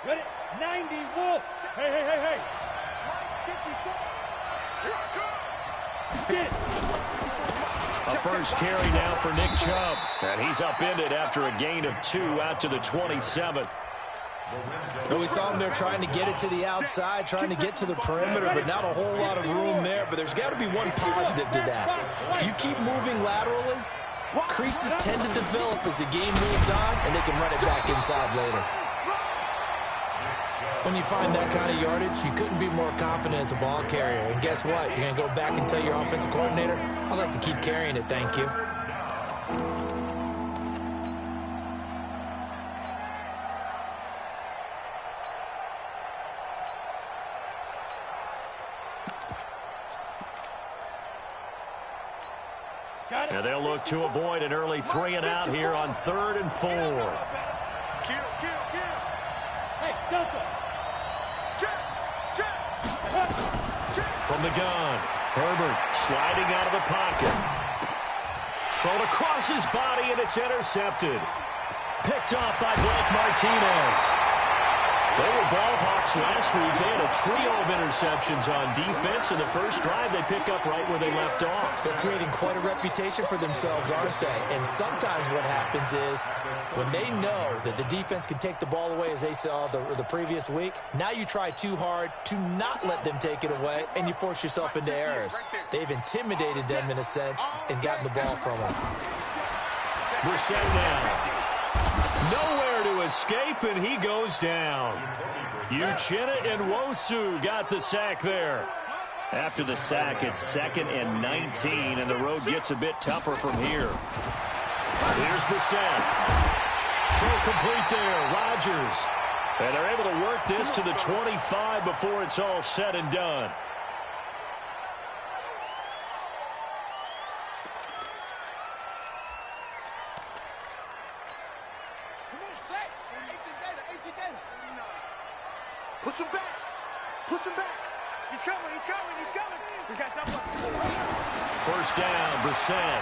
Ready? 90, Wolf. Hey. Get it. A first carry now for Nick Chubb. And he's upended after a gain of 2 out to the 27. Well, we saw him there trying to get it to the outside, trying to get to the perimeter, but not a whole lot of room there. But there's got to be one positive to that. If you keep moving laterally, creases tend to develop as the game moves on, and they can run it back inside later. When you find that kind of yardage, you couldn't be more confident as a ball carrier. And guess what? You're going to go back and tell your offensive coordinator, I'd like to keep carrying it, thank you. And they'll look to avoid an early 3-and-out here on 3rd and 4. Kill. Hey, Delta. From the gun, Herbert sliding out of the pocket. Thrown across his body, and it's intercepted. Picked off by Blake Martinez. They were ball hawks last week. They had a trio of interceptions on defense. In the first drive, they pick up right where they left off. They're creating quite a reputation for themselves, aren't they? And sometimes what happens is when they know that the defense can take the ball away, as they saw the previous week, now you try too hard to not let them take it away, and you force yourself into errors. They've intimidated them in a sense and gotten the ball from them. Brissett now. Nowhere to escape, and he goes down. Uchenna and Nwosu got the sack there. After the sack, it's 2nd and 19, and the road gets a bit tougher from here. Here's Brissett. Throw complete there, Rodgers. And they're able to work this to the 25 before it's all said and done. Push him back. He's coming. We got double. First down, Brissett.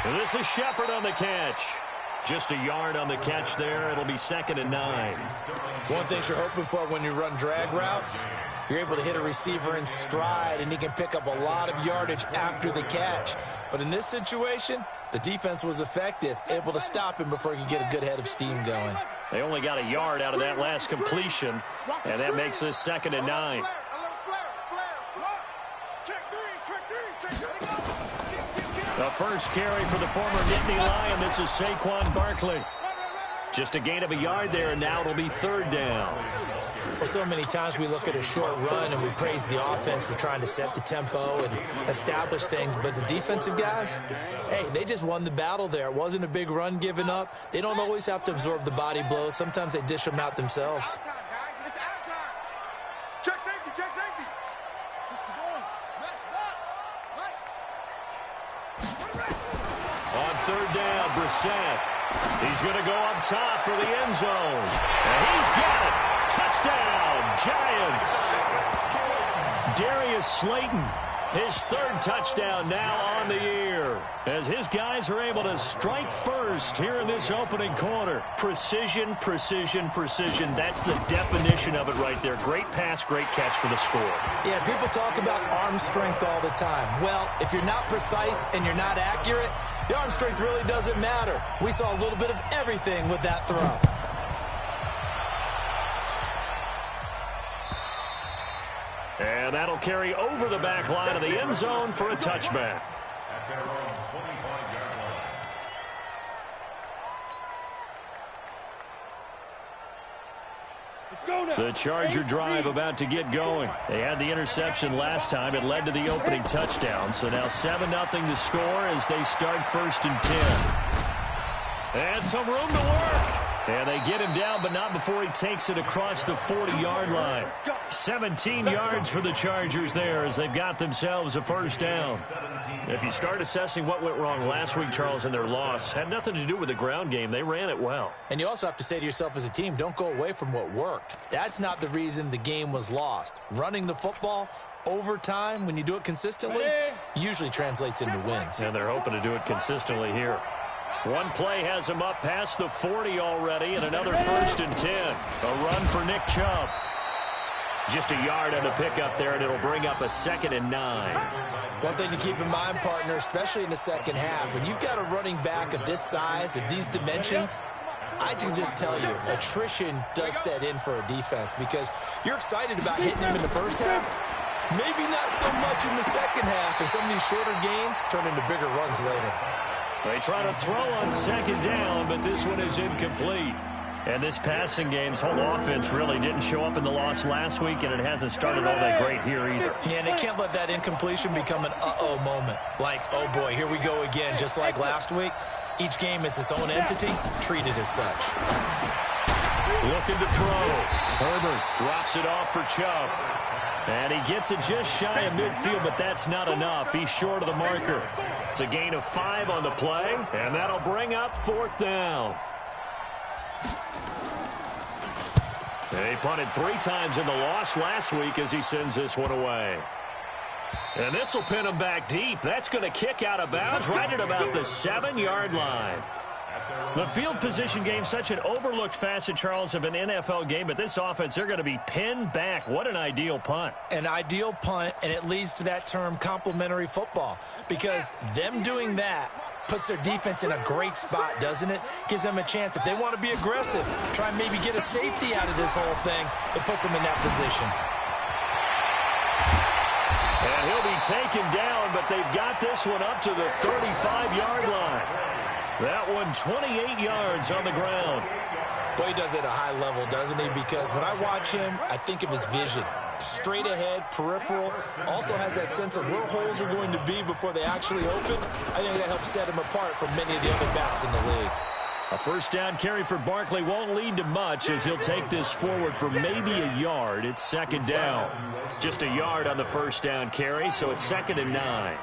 And this is Shepard on the catch. Just a yard on the catch there. It'll be 2nd and 9. One thing you're hoping for when you run drag routes, you're able to hit a receiver in stride, and he can pick up a lot of yardage after the catch. But in this situation, the defense was effective, able to stop him before he could get a good head of steam going. They only got a yard out of that last completion, and that makes this 2nd and 9. The first carry for the former Nittany Lion. This is Saquon Barkley. Just a gain of a yard there, and now it'll be 3rd down. Well, so many times we look at a short run and we praise the offense for trying to set the tempo and establish things, but the defensive guys, hey, they just won the battle there. It wasn't a big run given up. They don't always have to absorb the body blows. Sometimes they dish them out themselves. Check safety. On 3rd down, Brissett. He's going to go up top for the end zone. And he's got it. Touchdown, Giants. Darius Slayton, his 3rd touchdown now on the year, as his guys are able to strike first here in this opening quarter. Precision. That's the definition of it right there. Great pass, great catch for the score. Yeah, people talk about arm strength all the time. Well, if you're not precise and you're not accurate, the arm strength really doesn't matter. We saw a little bit of everything with that throw. And that'll carry over the back line of the end zone for a touchback. The Charger drive about to get going. They had the interception last time. It led to the opening touchdown. So now 7-0 to score as they start 1st and 10. And some room to work. And they get him down, but not before he takes it across the 40-yard line. 17 yards for the Chargers there as they've got themselves a 1st down. If you start assessing what went wrong last week, Charles, in their loss, had nothing to do with the ground game. They ran it well. And you also have to say to yourself as a team, don't go away from what worked. That's not the reason the game was lost. Running the football over time, when you do it consistently, usually translates into wins. And they're hoping to do it consistently here. One play has him up past the 40 already, and another 1st and 10. A run for Nick Chubb. Just a yard on the pickup there, and it'll bring up a 2nd and 9. One thing to keep in mind, partner, especially in the second half, when you've got a running back of this size, of these dimensions, I can just tell you, attrition does set in for a defense because you're excited about hitting him in the first half. Maybe not so much in the second half, and some of these shorter gains turn into bigger runs later. They try to throw on 2nd down, but this one is incomplete. And this passing game's whole offense really didn't show up in the loss last week, and it hasn't started all that great here either. Yeah, and they can't let that incompletion become an uh-oh moment. Like, oh boy, here we go again, just like last week. Each game is its own entity, treated as such. Looking to throw. Herbert drops it off for Chubb. And he gets it just shy of midfield, but that's not enough. He's short of the marker. It's a gain of 5 on the play, and that'll bring up 4th down. He punted 3 times in the loss last week as he sends this one away. And this will pin him back deep. That's going to kick out of bounds right at about the 7-yard line. The field position game, such an overlooked facet, Charles, of an NFL game. But this offense, they're going to be pinned back. What an ideal punt. An ideal punt, and it leads to that term complementary football. Because them doing that puts their defense in a great spot, doesn't it? Gives them a chance. If they want to be aggressive, try and maybe get a safety out of this whole thing, it puts them in that position. And he'll be taken down, but they've got this one up to the 35-yard line. That one 28 yards on the ground. Boy, he does it at a high level, doesn't he? Because when I watch him, I think of his vision. Straight ahead, peripheral, also has that sense of where holes are going to be before they actually open. I think that helps set him apart from many of the other backs in the league. A 1st down carry for Barkley won't lead to much as he'll take this forward for maybe a yard. It's 2nd down. Just a yard on the 1st down carry, so it's 2nd and 9.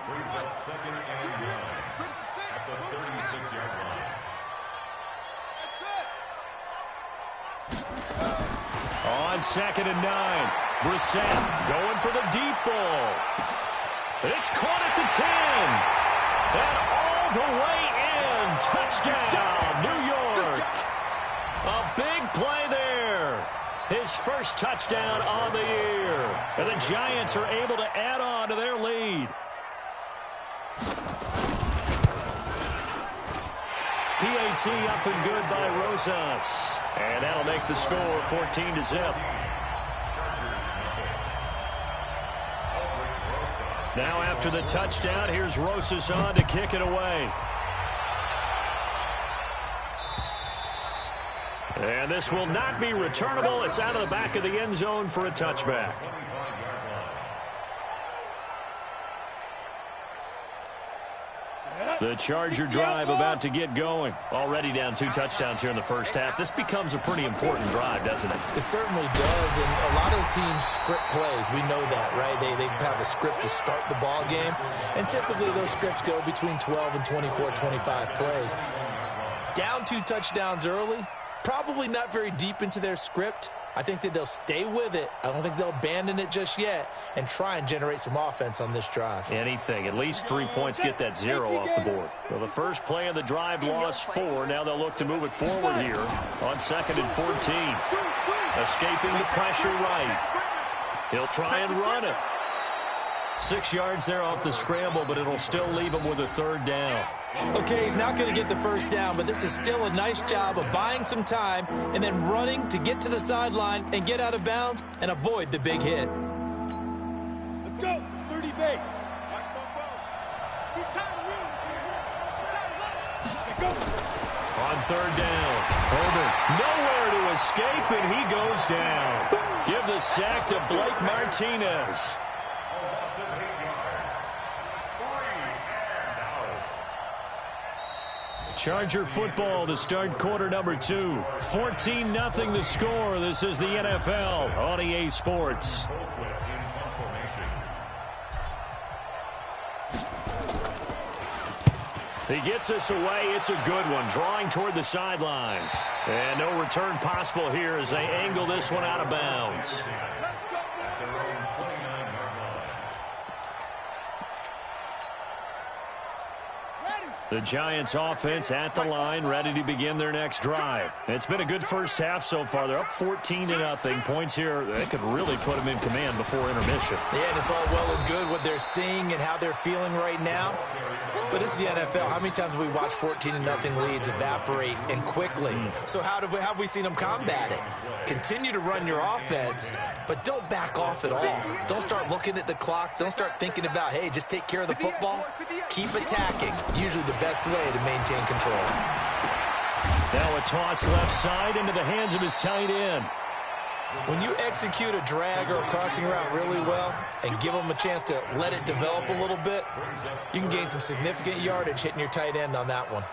On 2nd and 9, Brissett going for the deep ball. It's caught at the 10. And all the way in. Touchdown, New York. A big play there. His 1st touchdown on the year. And the Giants are able to add on to their lead. PAT up and good by Rosas. And that'll make the score 14-0. Now after the touchdown, here's Rosas on to kick it away. And this will not be returnable. It's out of the back of the end zone for a touchback. The Charger drive about to get going. Already down 2 touchdowns here in the first half. This becomes a pretty important drive, doesn't it? It certainly does, and a lot of the teams script plays. We know that, right? They have a script to start the ball game, and typically those scripts go between 12 and 24, 25 plays. Down 2 touchdowns early, probably not very deep into their script. I think that they'll stay with it. I don't think they'll abandon it just yet and try and generate some offense on this drive. Anything. At least 3 points, get that 0 off the board. Well, the first play of the drive lost 4. Now they'll look to move it forward here on 2nd and 14. Escaping the pressure right. He'll try and run it. 6 yards there off the scramble, but it'll still leave him with a 3rd down. Okay, he's not going to get the 1st down, but this is still a nice job of buying some time and then running to get to the sideline and get out of bounds and avoid the big hit. Let's go. 30 base. On 3rd down, Herbert nowhere to escape, and he goes down. Give the sack to Blake Martinez. Charger football to start quarter number 2. 14-0 the score. This is the NFL on EA Sports. He gets us away. It's a good one. Drawing toward the sidelines. And no return possible here as they angle this one out of bounds. The Giants offense at the line, ready to begin their next drive. It's been a good first half so far. They're up 14-0. Points here, they could really put them in command before intermission. Yeah, and it's all well and good what they're seeing and how they're feeling right now. But this is the NFL. How many times have we watched 14-0 leads evaporate and quickly? So how have we seen them combat it? Continue to run your offense, but don't back off at all. Don't start looking at the clock. Don't start thinking about, hey, just take care of the football. Keep attacking. Usually the best way to maintain control. Now a toss left side into the hands of his tight end. When you execute a drag or a crossing route really well and give them a chance to let it develop a little bit, you can gain some significant yardage hitting your tight end on that one.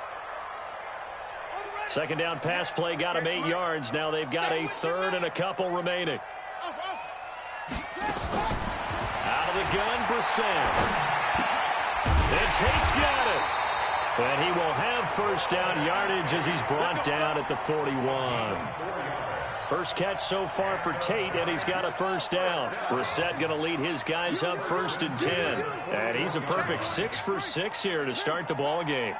Second down pass play got him 8 yards. Now they've got a third and a couple remaining. Out of the gun, Brissett. And Tate's got it. And he will have first down yardage as he's brought down at the 41. First catch so far for Tate, and he's got a first down. Brissett going to lead his guys up 1st and 10. And he's a perfect 6 for 6 here to start the ball game.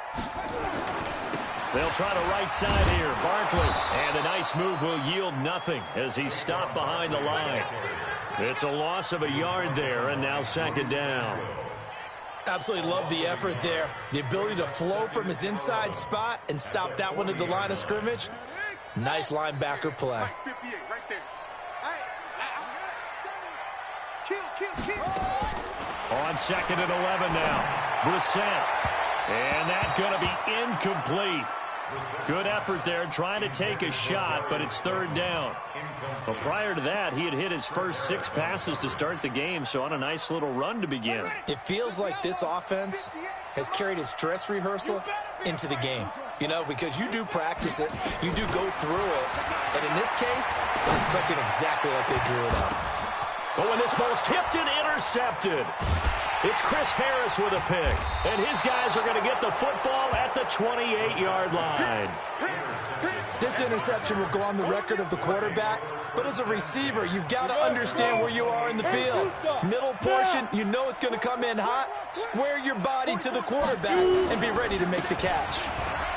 They'll try to right side here. Barkley. And a nice move will yield nothing as he's stopped behind the line. It's a loss of a yard there, and now second down. Absolutely love the effort there. The ability to flow from his inside spot and stop that one at the line of scrimmage. Nice linebacker play. On 2nd and 11 now. Brissett. And that's going to be incomplete. Good effort there, trying to take a shot, but it's 3rd down. Well, prior to that, he had hit his first 6 passes to start the game, so on a nice little run to begin. It feels like this offense has carried its dress rehearsal into the game. You know, because you do practice it, you do go through it, and in this case, it's clicking exactly like they drew it up. But when this ball's tipped and intercepted, it's Chris Harris with a pick, and his guys are going to get the football at the 28-yard line. This interception will go on the record of the quarterback, but as a receiver, you've got to understand where you are in the field. Middle portion, you know it's going to come in hot. Square your body to the quarterback and be ready to make the catch.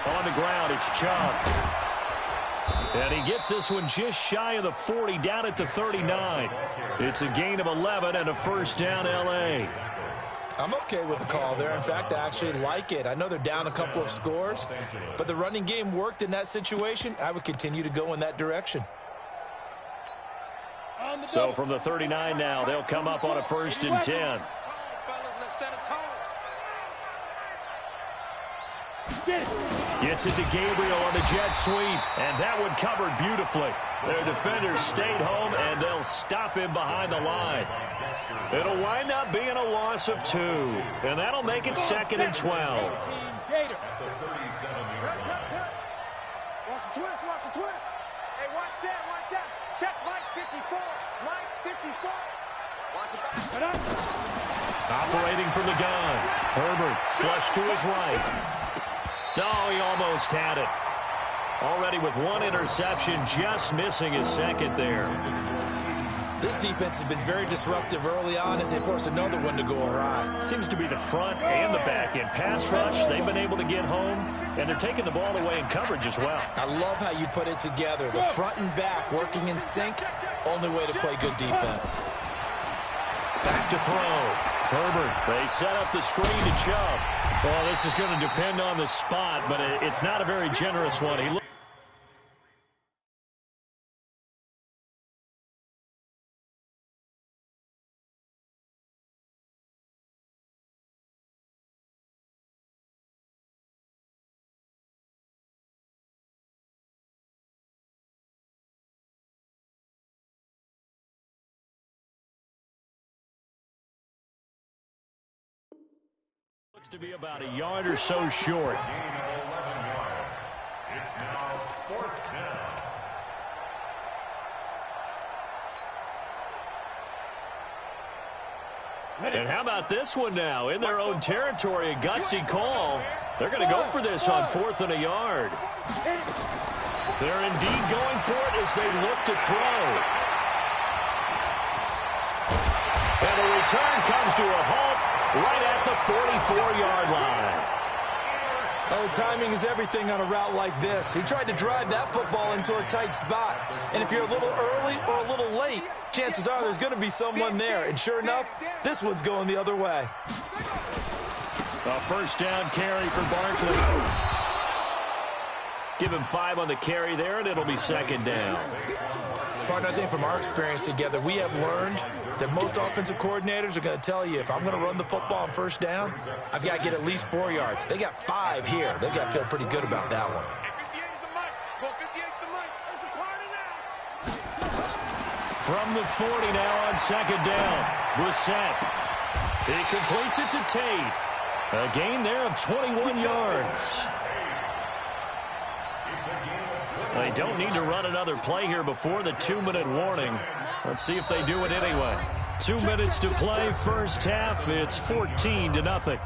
On the ground, it's Chubb. And he gets this one just shy of the 40, down at the 39. It's a gain of 11 and a first down, L.A. I'm okay with the call there. In fact, I actually like it. I know they're down a couple of scores, but the running game worked in that situation. I would continue to go in that direction. So from the 39 now, they'll come up on a 1st and 10. Gets it to Gabriel on the jet sweep, and that one covered beautifully. Their defenders stayed home, and they'll stop him behind the line. It'll wind up being a loss of 2, and that'll make it 2nd and 12. Watch the twist, watch the twist. Hey, watch that. Check Mike 54. Mike 54. Watch the back. Operating from the gun. Herbert flush to his right. No, he almost had it. Already with 1 interception, just missing his 2nd there. This defense has been very disruptive early on as they force another one to go awry. Seems to be the front and the back end. Pass rush, they've been able to get home, and they're taking the ball away in coverage as well. I love how you put it together. The front and back working in sync, only way to play good defense. Back to throw. Herbert, they set up the screen to Chubb. Well, this is going to depend on the spot, but it's not a very generous one. He looks to be about a yard or so short. It's now 4th down. And how about this one now? In their own territory, a gutsy call. They're going to go for this on 4th and a yard. They're indeed going for it as they look to throw. And the return comes to a halt right at the 44-yard line. Oh, timing is everything on a route like this. He tried to drive that football into a tight spot. And if you're a little early or a little late, chances are there's going to be someone there. And sure enough, this one's going the other way. A first down carry for Barkley. Give him 5 on the carry there, and it'll be second down. Partner, I think from our experience together, we have learned that most offensive coordinators are going to tell you, if I'm going to run the football on first down, I've got to get at least 4 yards. They got 5 here. They've got to feel pretty good about that one. From the 40 now on second down, Brissett. He completes it to Tate. A gain there of 21 yards. They don't need to run another play here before the 2-minute warning. Let's see if they do it anyway. 2 minutes to play, first half. It's 14-0.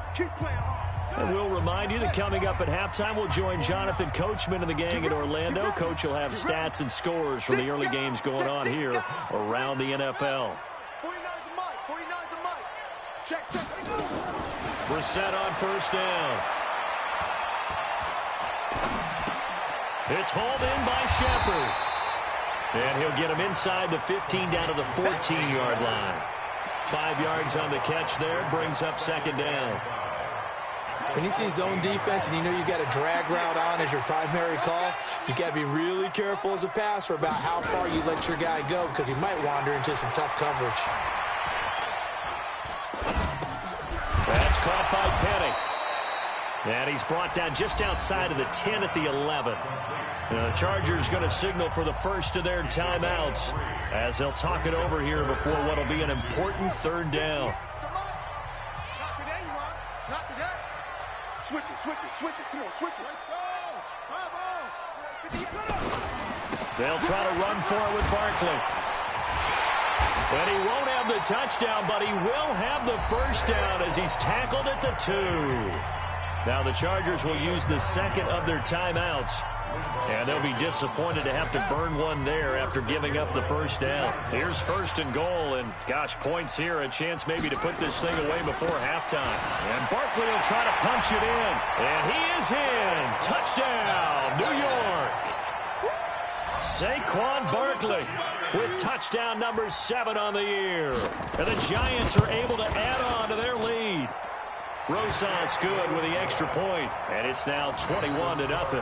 And we'll remind you that coming up at halftime, we'll join Jonathan Coachman and the gang in Orlando. Coach will have stats and scores from the early games going on here around the NFL. Brissett on first down. It's hauled in by Shepard. And he'll get him inside the 15 down to the 14-yard line. 5 yards on the catch there, brings up second down. When you see zone defense and you know you've got a drag route on as your primary call, you've got to be really careful as a passer about how far you let your guy go because he might wander into some tough coverage. That's caught by Penny. And he's brought down just outside of the 10 at the 11. The Chargers going to signal for the first of their timeouts as they'll talk it over here before what will be an important third down. Not today, you are. Not today. Switch it. Come on, switch it. Let's go. They'll try to run for it with Barkley. And he won't have the touchdown, but he will have the first down as he's tackled at the 2. Now the Chargers will use the second of their timeouts. And they'll be disappointed to have to burn one there after giving up the first down. Here's first and goal, and gosh, points here, a chance maybe to put this thing away before halftime. And Barkley will try to punch it in. And he is in. Touchdown, New York. Saquon Barkley with touchdown number 7 on the year. And the Giants are able to add on to their lead. Rosas good with the extra point, and it's now 21-0.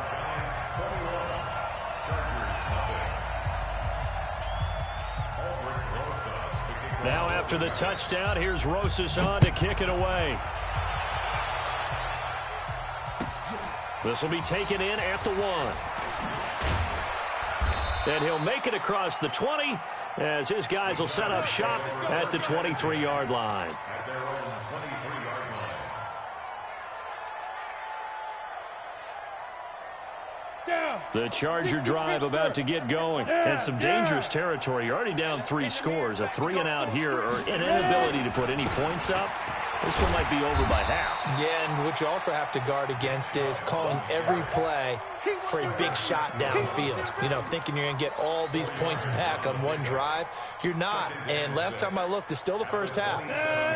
Now after the touchdown, here's Rosas on to kick it away. This will be taken in at the 1. And he'll make it across the 20 as his guys will set up shop at the 23-yard line. The Charger drive about to get going. And some dangerous territory. You're already down 3 scores. A 3-and-out here or an inability to put any points up. This one might be over by half. Yeah, and what you also have to guard against is calling every play for a big shot downfield. You know, thinking you're going to get all these points back on one drive. You're not. And last time I looked, it's still the first half.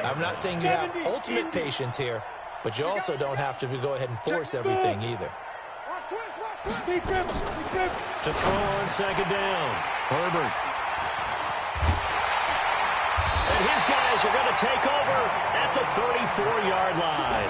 I'm not saying you have ultimate patience here, but you also don't have to go ahead and force everything either. To throw on second down, Herbert. And his guys are going to take over at the 34-yard line.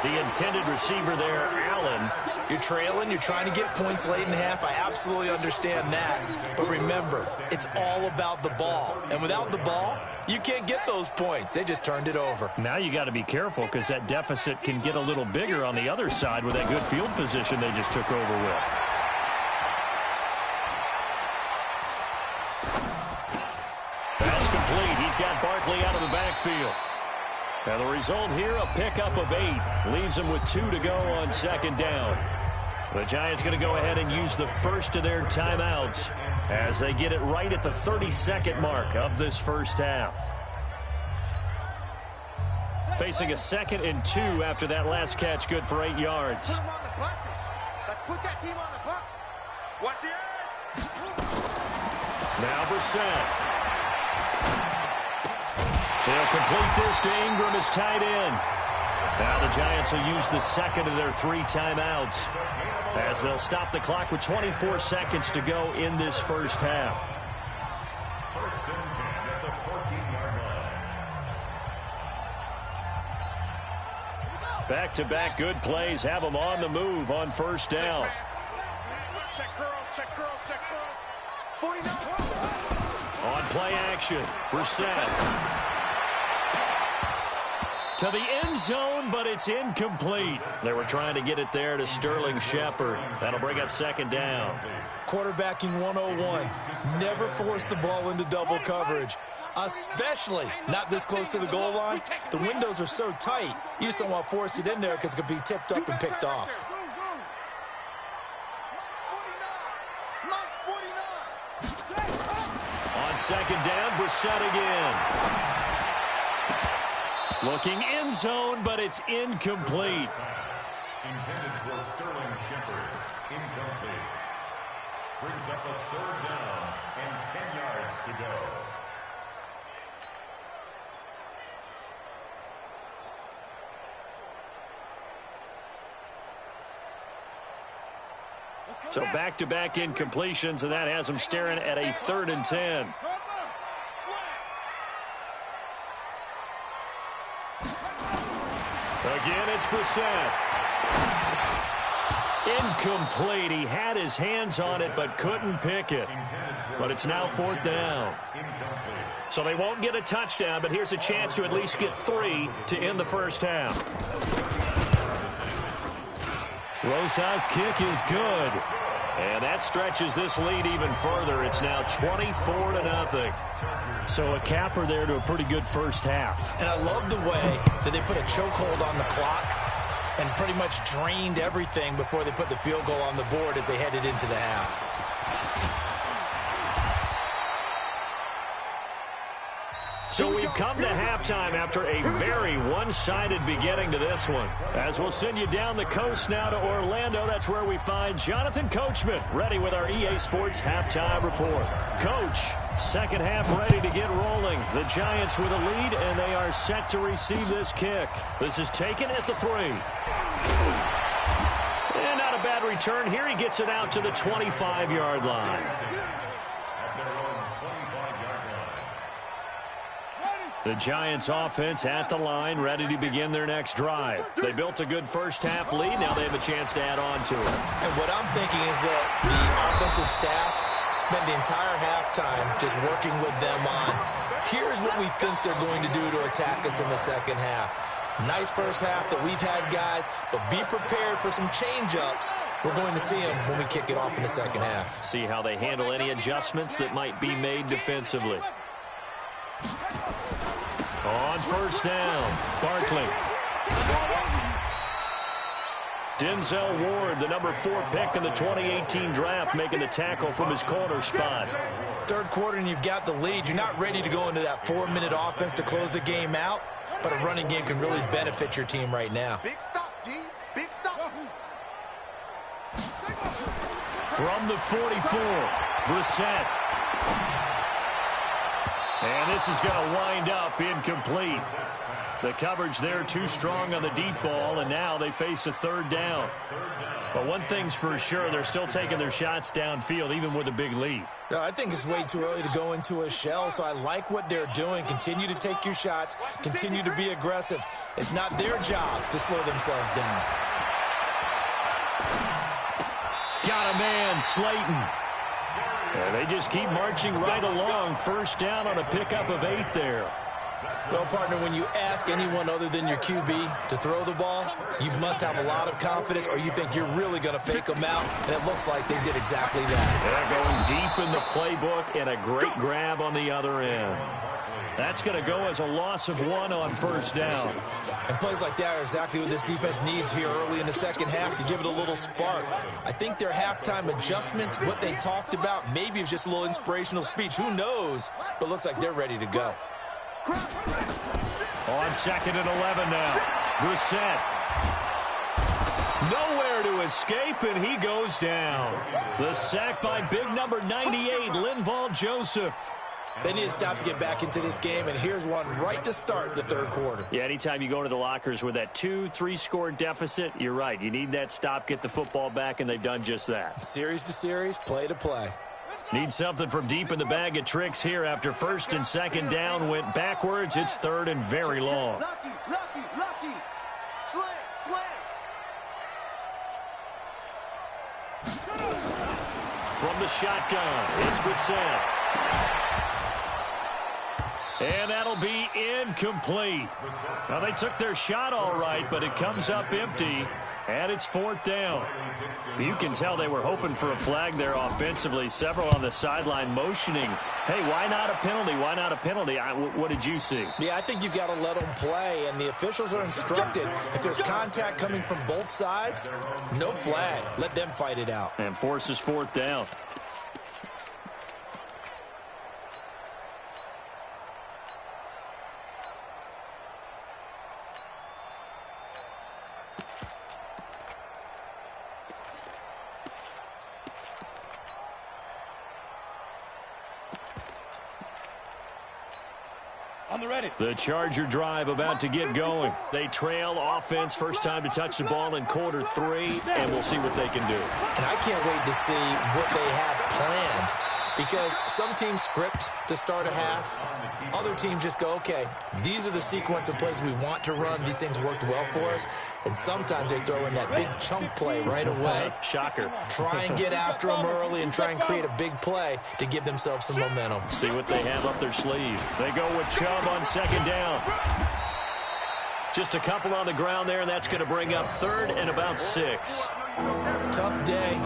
The intended receiver there, Allen. You're trailing. You're trying to get points late in half. I absolutely understand that. But remember, it's all about the ball. And without the ball, you can't get those points. They just turned it over. Now you got to be careful because that deficit can get a little bigger on the other side with that good field position they just took over with. That's complete. He's got Barkley out of the backfield. And the result here, a pickup of 8. Leaves them with 2 to go on second down. The Giants going to go ahead and use the first of their timeouts as they get it right at the 32nd mark of this first half. Facing a 2nd and 2 after that last catch, good for 8 yards. Put them on the buses. Let's put that team on the bus. Watch the edge. Now Brissett. They'll complete this to Ingram as tight end. Now the Giants will use the second of their 3 timeouts as they'll stop the clock with 24 seconds to go in this first half. First and 10 at the 14-yard line. Back-to-back good plays have them on the move on first down. Check girls, check girls, check girls. 49. On play action, Brissett. To the end zone, but it's incomplete. They were trying to get it there to Sterling Shepard. That'll bring up second down. Quarterbacking 101. Never force the ball into double coverage, especially not this close to the goal line. The windows are so tight, you just don't want to force it in there because it could be tipped up and picked off. On second down, Brissett again. Looking end zone, but it's incomplete. Intended for Sterling Shepard. Incomplete. Brings up a third down and 10 yards to go. So back-to-back incompletions, and that has them staring at a 3rd and 10. Again, it's Brissett. Incomplete. He had his hands on it but couldn't pick it. But it's now 4th down. So they won't get a touchdown, but here's a chance to at least get 3 to end the first half. Rosa's kick is good. And that stretches this lead even further. It's now 24-0. So a capper there to a pretty good first half. And I love the way that they put a chokehold on the clock and pretty much drained everything before they put the field goal on the board as they headed into the half. So we've come to halftime after a very one-sided beginning to this one. As we'll send you down the coast now to Orlando, that's where we find Jonathan Coachman ready with our EA Sports Halftime Report. Coach, second half ready to get rolling. The Giants with a lead, and they are set to receive this kick. This is taken at the 3. And not a bad return here. He gets it out to the 25-yard line. The Giants offense at the line, ready to begin their next drive. They built a good first half lead. Now they have a chance to add on to it. And what I'm thinking is that the offensive staff spent the entire halftime just working with them on, here's what we think they're going to do to attack us in the second half. Nice first half that we've had, guys, but be prepared for some change-ups. We're going to see them when we kick it off in the second half. See how they handle any adjustments that might be made defensively. On first down, Barkley. Denzel Ward, the number 4 pick in the 2018 draft, making the tackle from his corner spot. Third quarter and you've got the lead. You're not ready to go into that 4-minute offense to close the game out, but a running game can really benefit your team right now. Big stop, D. Big stop. From the 44, Brissett. And this is going to wind up incomplete. The coverage there too strong on the deep ball, and now they face a 3rd down. But one thing's for sure, they're still taking their shots downfield, even with a big lead. I think it's way too early to go into a shell, so I like what they're doing. Continue to take your shots. Continue to be aggressive. It's not their job to slow themselves down. Got a man, Slayton. And they just keep marching right along. First down on a pickup of 8 there. Well, partner, when you ask anyone other than your QB to throw the ball, you must have a lot of confidence, or you think you're really going to fake them out, and it looks like they did exactly that. They're going deep in the playbook, and a great grab on the other end. That's going to go as a loss of 1 on first down. And plays like that are exactly what this defense needs here early in the second half to give it a little spark. I think their halftime adjustment, what they talked about, maybe it was just a little inspirational speech. Who knows? But looks like they're ready to go. On 2nd and 11 now. Brissett. Nowhere to escape, and he goes down. The sack by big number 98, Linval Joseph. They need a stop to get back into this game, and here's one right to start the third quarter. Yeah, anytime you go to the lockers with that 2-3 score deficit, you're right. You need that stop, get the football back, and they've done just that. Series to series, play to play. Need something from deep in the bag of tricks here after first and second down went backwards. It's third and very long. Lucky. Sling. From the shotgun, it's Bissett. And that'll be incomplete. Now, they took their shot all right, but it comes up empty, and it's fourth down. You can tell they were hoping for a flag there offensively. Several on the sideline motioning, hey, why not a penalty? Why not a penalty? What did you see? Yeah, I think you've got to let them play, and the officials are instructed. If there's contact coming from both sides, no flag. Let them fight it out. And forces fourth down. The Charger drive about to get going. They trail offense, first time to touch the ball in quarter 3, and we'll see what they can do. And I can't wait to see what they have planned, because some teams script to start a half. Other teams just go, okay, these are the sequence of plays we want to run. These things worked well for us. And sometimes they throw in that big chunk play right away. Shocker. Try and get after them early and try and create a big play to give themselves some momentum. See what they have up their sleeve. They go with Chubb on second down. Just a couple on the ground there, and that's going to bring up third and about 6. Tough day,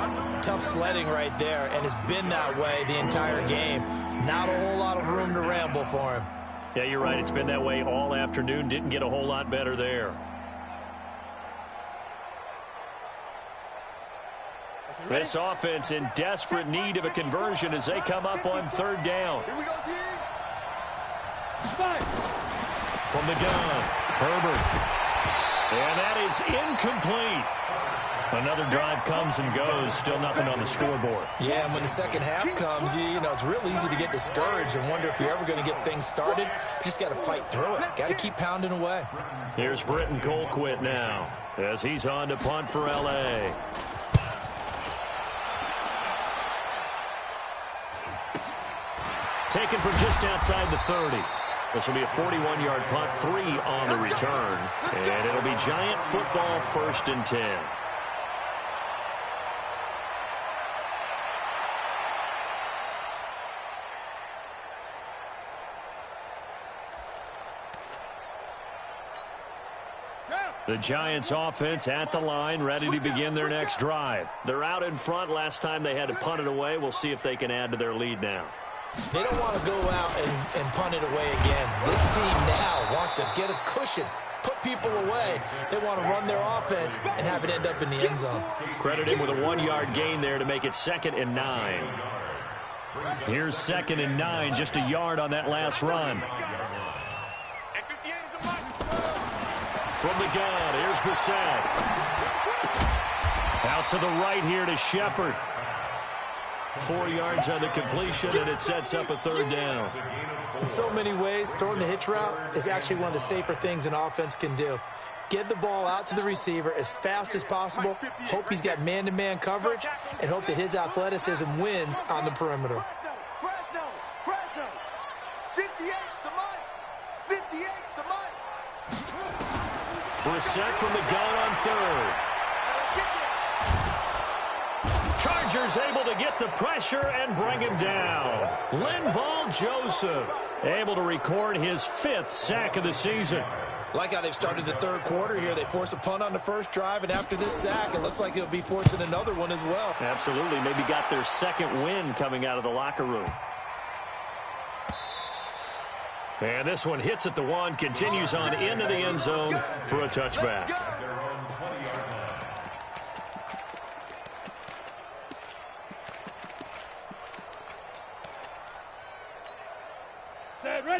tough sledding right there, and it's been that way the entire game. Not a whole lot of room to ramble for him. Yeah, you're right. It's been that way all afternoon. Didn't get a whole lot better there. This offense in desperate need of a conversion as they come up on third down. Here we go, D. From the gun, Herbert. And that is incomplete. Another drive comes and goes. Still nothing on the scoreboard. Yeah, and when the second half comes, you know, it's real easy to get discouraged and wonder if you're ever going to get things started. You just got to fight through it. Got to keep pounding away. Here's Britton Colquitt now as he's on to punt for L.A. Taken from just outside the 30. This will be a 41-yard punt, 3 on the return. And it'll be Giant football, first and 10. The Giants offense at the line, ready to begin their next drive. They're out in front. Last time they had to punt it away. We'll see if they can add to their lead now. They don't want to go out and punt it away again. This team now wants to get a cushion, put people away. They want to run their offense and have it end up in the end zone. Credit him with a 1-yard gain there to make it 2nd and 9. Here's 2nd and 9, just a yard on that last run. From the gun, here's Bissett. Out to the right here to Shepard. 4 yards on the completion, and it sets up a third down. In so many ways, throwing the hitch route is actually one of the safer things an offense can do. Get the ball out to the receiver as fast as possible, hope he's got man-to-man coverage, and hope that his athleticism wins on the perimeter. Fresno. 58's the Mike. 58's the Mike. Brissett from the gun on third. Chargers able to get the pressure and bring him down. Linval Joseph able to record his 5th sack of the season. Like how they've started the third quarter here. They force a punt on the first drive, and after this sack, it looks like they'll be forcing another one as well. Absolutely. Maybe got their 2nd win coming out of the locker room. And this one hits at the 1, continues on into the end zone for a touchback.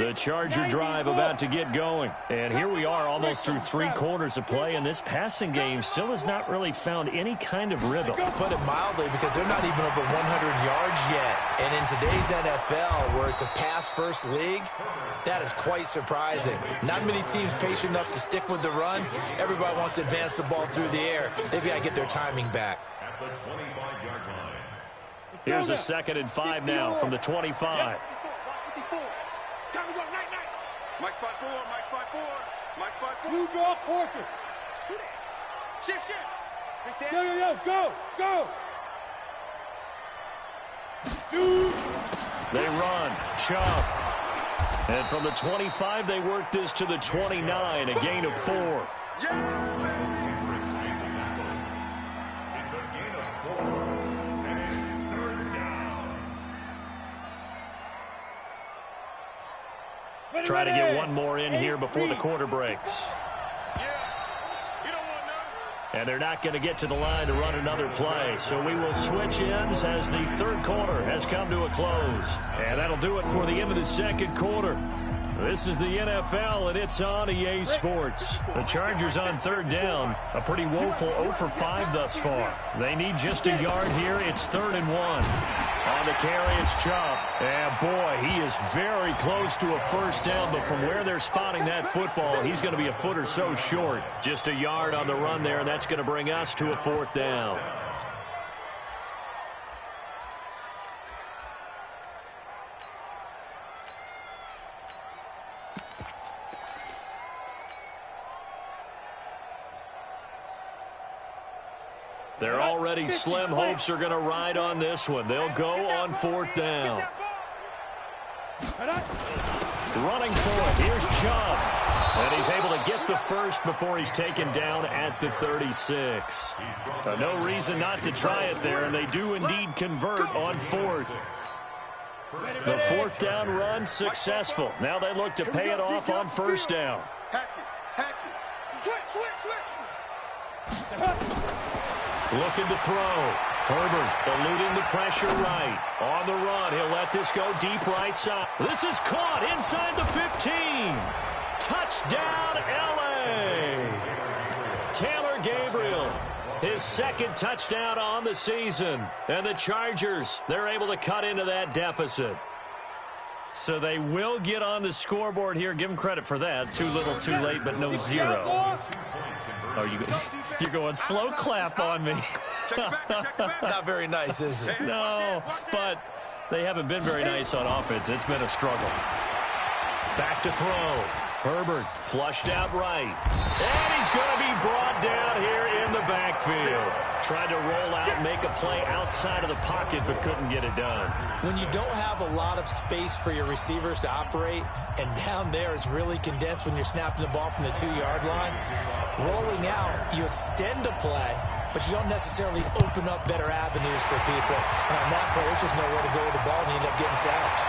The Charger drive about to get going. And here we are almost through 3 quarters of play, and this passing game still has not really found any kind of rhythm. Put it mildly, because they're not even over 100 yards yet. And in today's NFL, where it's a pass-first league, that is quite surprising. Not many teams patient enough to stick with the run. Everybody wants to advance the ball through the air. They've got to get their timing back. At the 25-yard line. Here's a 2nd and 5 now from the 25. Mike spot 4, Mike spot 4, Mike spot 4. You draw quarters. Shift. Go. Shoot. They run. Chubb. And from the 25, they work this to the 29, a gain of 4. It's a gain of 4. And it's 3rd down. Try to get one more in here before the quarter breaks. And they're not going to get to the line to run another play. So we will switch ends as the 3rd quarter has come to a close. And that'll do it for the end of the 2nd quarter. This is the NFL, and it's on EA Sports. The Chargers on 3rd down. A pretty woeful 0 for 5 thus far. They need just a yard here. It's 3rd and 1. On the carry, it's Chubb. And, boy, he is very close to a first down, but from where they're spotting that football, he's going to be a foot or so short. Just a yard on the run there, and that's going to bring us to a 4th down. Their already slim hopes are going to ride on this one. They'll go on 4th down. Running for it. Here's Chubb. And he's able to get the first before he's taken down at the 36. No reason not to try it there, and they do indeed convert on 4th. The 4th down run successful. Now they look to pay it off on 1st down. Switch. Looking to throw. Herbert eluding the pressure right. On the run, he'll let this go deep right side. This is caught inside the 15. Touchdown, L.A. Taylor Gabriel, his 2nd touchdown on the season. And the Chargers, they're able to cut into that deficit. So they will get on the scoreboard here. Give them credit for that. Too little, too late, but no 0. Oh, you're going slow clap on me. Not very nice, is it? No, but they haven't been very nice on offense. It's been a struggle. Back to throw. Herbert flushed out right. And he's going to be brought down here in the backfield. Tried to roll out, make a play outside of the pocket, but couldn't get it done. When you don't have a lot of space for your receivers to operate, and down there it's really condensed when you're snapping the ball from the 2-yard line, rolling out, you extend a play, but you don't necessarily open up better avenues for people. And on that play, there's just nowhere to go with the ball, and you end up getting sacked.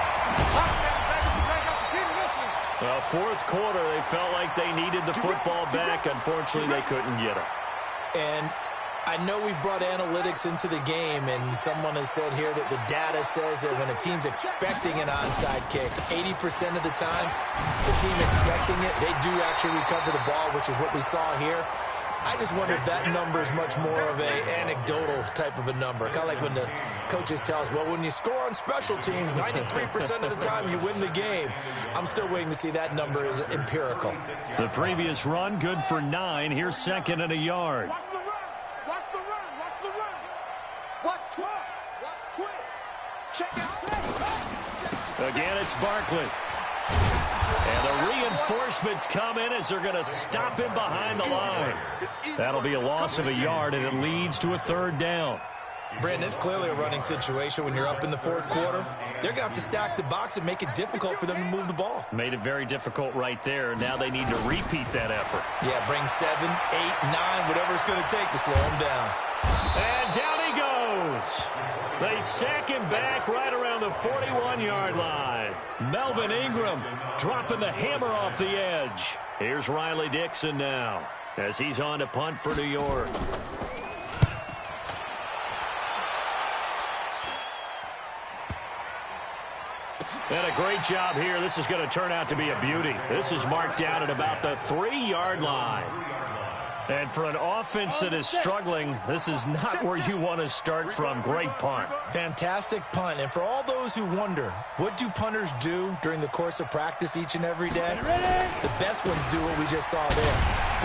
Well, 4th quarter, they felt like they needed the football back. Unfortunately, they couldn't get it. And I know we brought analytics into the game, and someone has said here that the data says that when a team's expecting an onside kick, 80% of the time, the team expecting it, they do actually recover the ball, which is what we saw here. I just wonder if that number is much more of an anecdotal type of a number. Kind of like when the coaches tell us, well, when you score on special teams, 93% of the time you win the game. I'm still waiting to see that number is empirical. The previous run, good for 9. Here's 2nd and a yard. Watch the run. Watch twist. Check out play. Again, it's Barkley. And the reinforcements come in as they're going to stop him behind the line. That'll be a loss of a yard, and it leads to a 3rd down. Brandon, it's clearly a running situation when you're up in the 4th quarter. They're going to have to stack the box and make it difficult for them to move the ball. Made it very difficult right there. Now they need to repeat that effort. Yeah, bring 7, 8, 9, whatever it's going to take to slow them down. And down he goes. They sack him back right around the 41-yard line. Melvin Ingram dropping the hammer off the edge. Here's Riley Dixon now as he's on to punt for New York. And a great job here. This is going to turn out to be a beauty. This is marked down at about the 3-yard line. And for an offense that is struggling, this is not where you want to start from. Great punt. Fantastic punt. And for all those who wonder, what do punters do during the course of practice each and every day? The best ones do what we just saw there.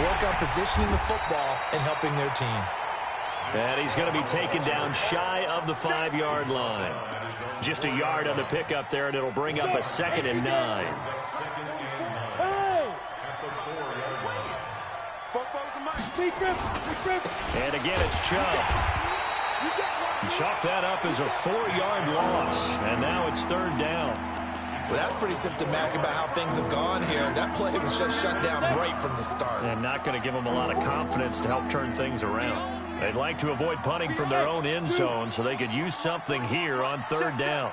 Work on positioning the football and helping their team. And he's going to be taken down shy of the 5-yard line. Just a yard on the pickup there, and it'll bring up a 2nd and 9. And again, it's Chubb. Chalk that up as a 4-yard loss, and now it's 3rd down. Well, that's pretty symptomatic about how things have gone here. That play was just shut down right from the start. And not going to give them a lot of confidence to help turn things around. They'd like to avoid punting from their own end zone so they could use something here on 3rd down.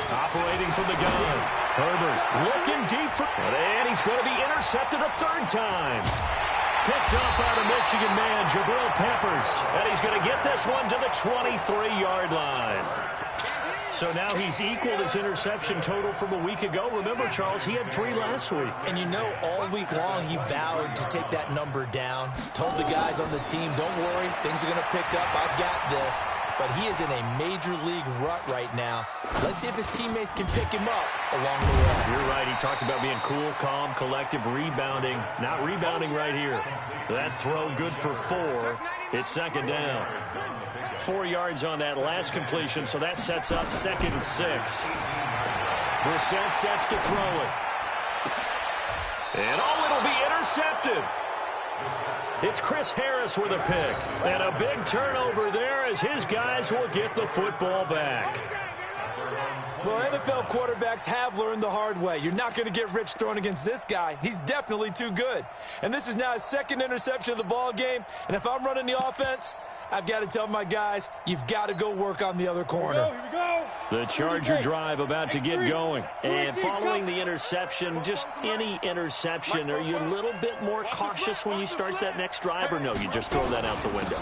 Operating from the gun. Herbert looking deep for... And he's going to be intercepted a 3rd time. Picked up by the Michigan man, Jabril Peppers. And he's going to get this one to the 23-yard line. So now he's equaled his interception total from a week ago. Remember, Charles, he had 3 last week. And you know, all week long he vowed to take that number down. Told the guys on the team, don't worry, things are going to pick up. I've got this. But he is in a major league rut right now. Let's see if his teammates can pick him up along the way. You're right. He talked about being cool, calm, collective, rebounding. Not rebounding right here. That throw good for 4. It's 2nd down. 4 yards on that last completion, so that sets up 2nd and 6. Brissett sets to throw it. And it'll be intercepted. It's Chris Harris with a pick. And a big turnover there as his guys will get the football back. Well, NFL quarterbacks have learned the hard way. You're not going to get rich throwing against this guy. He's definitely too good. And this is now his 2nd interception of the ball game. And if I'm running the offense, I've got to tell my guys, you've got to go work on the other corner. Here we go. The Charger drive about to get going. And following the interception, just any interception, are you a little bit more cautious when you start that next drive, or no, you just throw that out the window?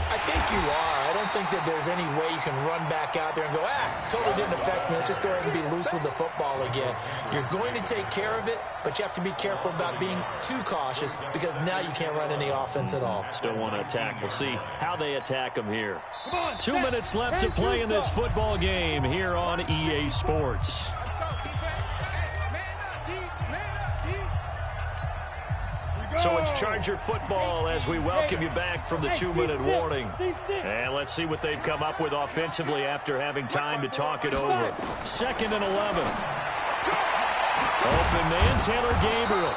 I think you are. I don't think that there's any way you can run back out there and go, totally didn't affect me. Let's just go ahead and be loose with the football again. You're going to take care of it, but you have to be careful about being too cautious because now you can't run any offense at all. Still want to attack. We'll see how they attack them here. 2 minutes left to play in this football game here on EA Sports. So it's Charger football as we welcome you back from the 2-minute warning. And let's see what they've come up with offensively after having time to talk it over. 2nd and 11. Open man, Taylor Gabriel.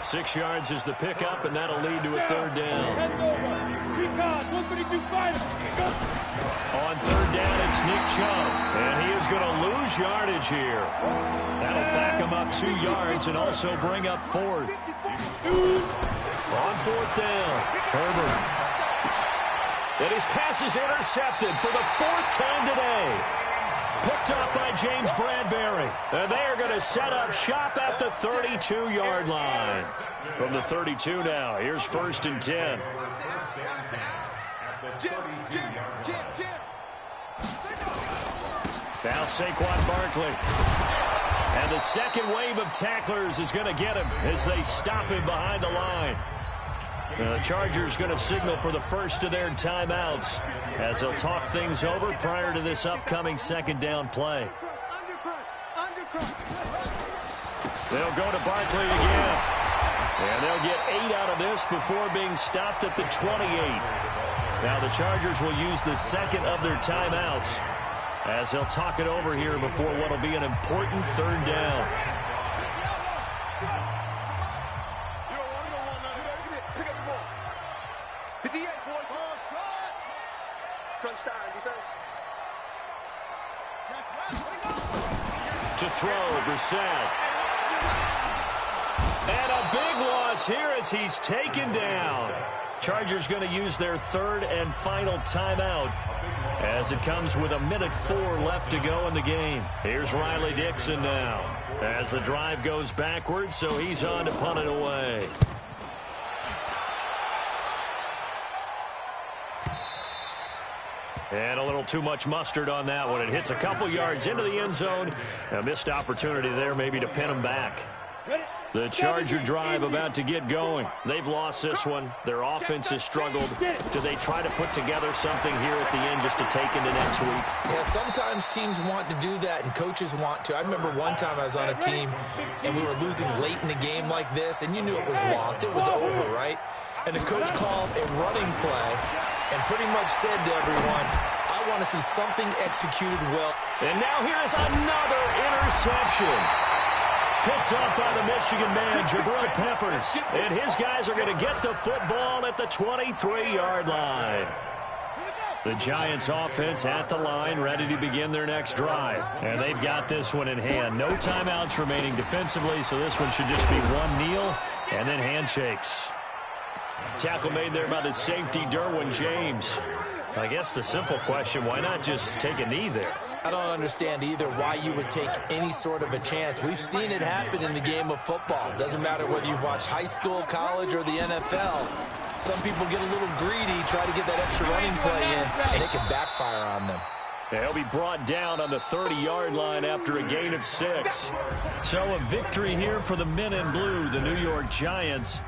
6 yards is the pickup, and that'll lead to a 3rd down. On 3rd down, it's Nick Chubb. And he is going to lose yardage here. That'll back him up 2 yards and also bring up 4th. On 4th down, Herbert. And his pass is intercepted for the 4th time today. Picked up by James Bradbury. And they are going to set up shop at the 32-yard line. From the 32 now, here's 1st and 10. Now Saquon Barkley. And the second wave of tacklers is going to get him as they stop him behind the line. The Chargers going to signal for the first of their timeouts as they'll talk things over prior to this upcoming 2nd down play. They'll go to Barkley again. And they'll get 8 out of this before being stopped at the 28. Now the Chargers will use the second of their timeouts as they'll talk it over here before what will be an important 3rd down. To throw, Brissett. And a big loss here as he's taken down. Chargers going to use their 3rd and final timeout as it comes with 1:04 left to go in the game. Here's Riley Dixon now as the drive goes backwards, so he's on to punt it away. And a little too much mustard on that one. It hits a couple yards into the end zone. A missed opportunity there maybe to pin them back. The Charger drive about to get going. They've lost this one. Their offense has struggled. Do they try to put together something here at the end just to take into next week? Yeah, sometimes teams want to do that and coaches want to. I remember one time I was on a team and we were losing late in a game like this, and you knew it was lost. It was over, right? And the coach called a running play and pretty much said to everyone, I want to see something executed well. And now here's another interception. Picked up by the Michigan man, Jabril Peppers. And his guys are going to get the football at the 23-yard line. The Giants offense at the line, ready to begin their next drive. And they've got this one in hand. No timeouts remaining defensively, so this one should just be one kneel and then handshakes. Tackle made there by the safety, Derwin James. I guess the simple question, why not just take a knee there? I don't understand either why you would take any sort of a chance. We've seen it happen in the game of football. Doesn't matter whether you've watched high school, college, or the NFL. Some people get a little greedy, try to get that extra running play in, and it can backfire on them. He'll be brought down on the 30-yard line after a gain of 6. So a victory here for the men in blue, the New York Giants.